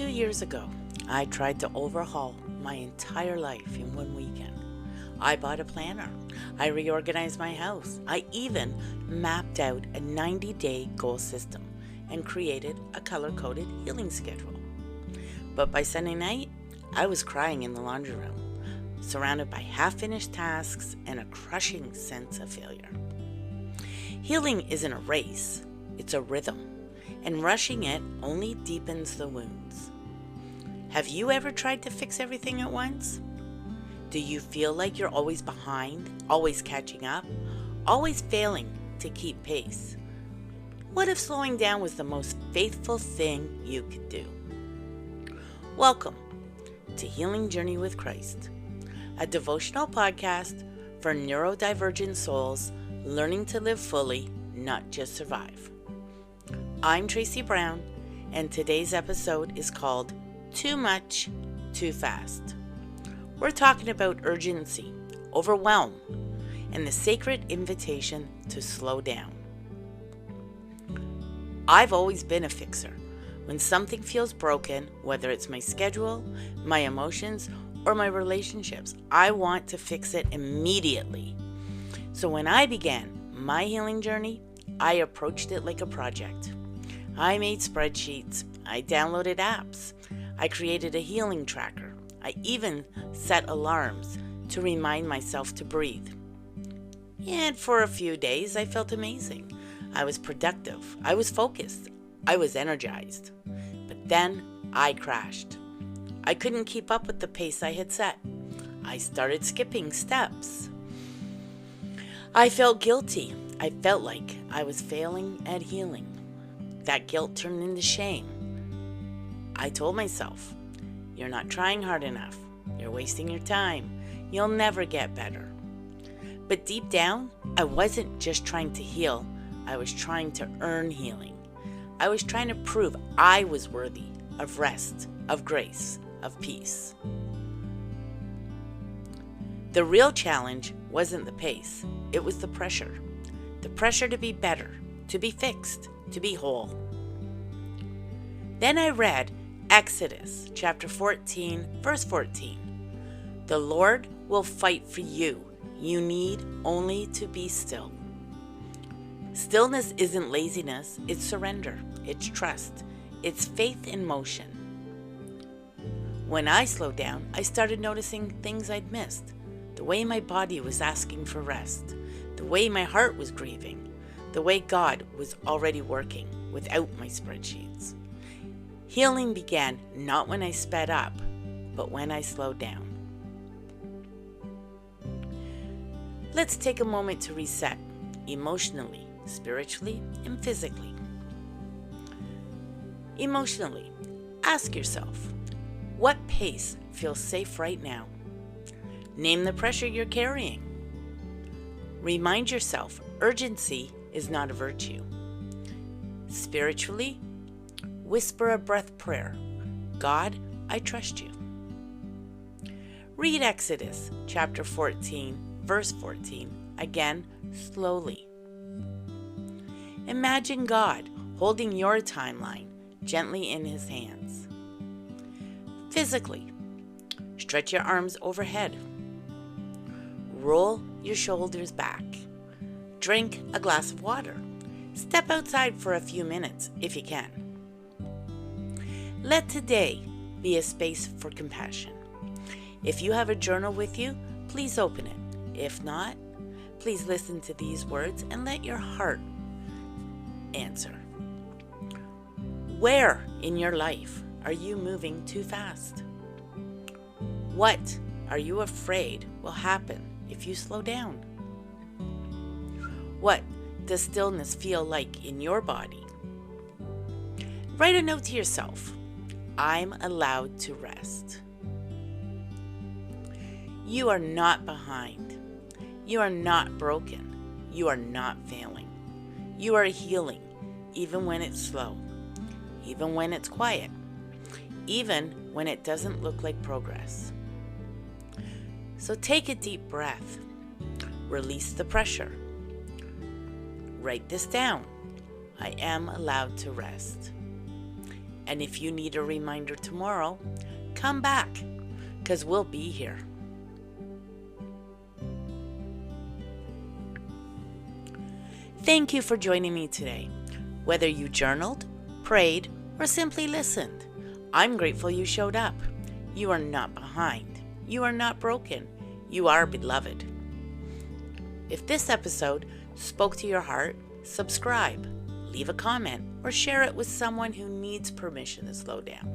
2 years ago, I tried to overhaul my entire life in one weekend. I bought a planner. I reorganized my house. I even mapped out a 90-day goal system and created a color-coded healing schedule. But by Sunday night, I was crying in the laundry room, surrounded by half-finished tasks and a crushing sense of failure. Healing isn't a race, it's a rhythm, and rushing it only deepens the wounds. Have you ever tried to fix everything at once? Do you feel like you're always behind, always catching up, always failing to keep pace? What if slowing down was the most faithful thing you could do? Welcome to Healing Journey with Christ, a devotional podcast for neurodivergent souls learning to live fully, not just survive. I'm Tracey Brown, and today's episode is called Too Much, Too Fast. We're talking about urgency, overwhelm, and the sacred invitation to slow down. I've always been a fixer. When something feels broken, whether it's my schedule, my emotions, or my relationships, I want to fix it immediately. So when I began my healing journey, I approached it like a project. I made spreadsheets, I downloaded apps, I created a healing tracker. I even set alarms to remind myself to breathe. And for a few days, I felt amazing. I was productive. I was focused. I was energized. But then I crashed. I couldn't keep up with the pace I had set. I started skipping steps. I felt guilty. I felt like I was failing at healing. That guilt turned into shame. I told myself, "You're not trying hard enough. You're wasting your time. You'll never get better." But deep down, I wasn't just trying to heal. I was trying to earn healing. I was trying to prove I was worthy of rest, of grace, of peace. The real challenge wasn't the pace. It was the pressure. The pressure to be better, to be fixed, to be whole. Then I read Exodus chapter 14, verse 14. The Lord will fight for you. You need only to be still. Stillness isn't laziness, it's surrender, it's trust, it's faith in motion. When I slowed down, I started noticing things I'd missed. The way my body was asking for rest, the way my heart was grieving, the way God was already working without my spreadsheets. Healing began not when I sped up, but when I slowed down. Let's take a moment to reset, emotionally, spiritually, and physically. Emotionally, ask yourself, what pace feels safe right now? Name the pressure you're carrying. Remind yourself, urgency is not a virtue. Spiritually, whisper a breath prayer. God, I trust you. Read Exodus chapter 14, verse 14, again, slowly. Imagine God holding your timeline gently in his hands. Physically, stretch your arms overhead. Roll your shoulders back. Drink a glass of water. Step outside for a few minutes if you can. Let today be a space for compassion. If you have a journal with you, please open it. If not, please listen to these words and let your heart answer. Where in your life are you moving too fast? What are you afraid will happen if you slow down? What does stillness feel like in your body? Write a note to yourself. I'm allowed to rest. You are not behind. You are not broken. You are not failing. You are healing, even when it's slow, even when it's quiet, even when it doesn't look like progress. So take a deep breath. Release the pressure. Write this down. I am allowed to rest. And if you need a reminder tomorrow, come back, because we'll be here. Thank you for joining me today. Whether you journaled, prayed, or simply listened, I'm grateful you showed up. You are not behind. You are not broken. You are beloved. If this episode spoke to your heart, subscribe, leave a comment, or share it with someone who needs permission to slow down.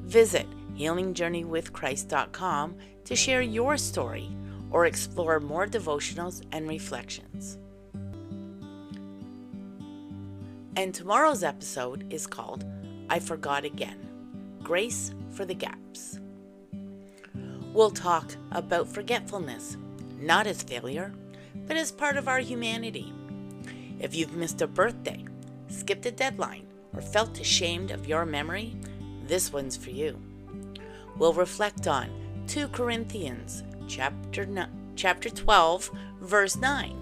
Visit healingjourneywithchrist.com to share your story or explore more devotionals and reflections. And tomorrow's episode is called I Forgot Again, Grace for the Gaps. We'll talk about forgetfulness, not as failure, but as part of our humanity. If you've missed a birthday, skipped a deadline, or felt ashamed of your memory, this one's for you. We'll reflect on 2 Corinthians chapter 12, verse 9.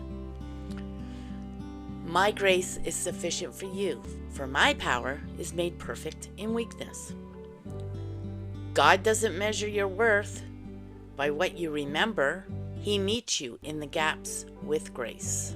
My grace is sufficient for you, for my power is made perfect in weakness. God doesn't measure your worth by what you remember. He meets you in the gaps with grace.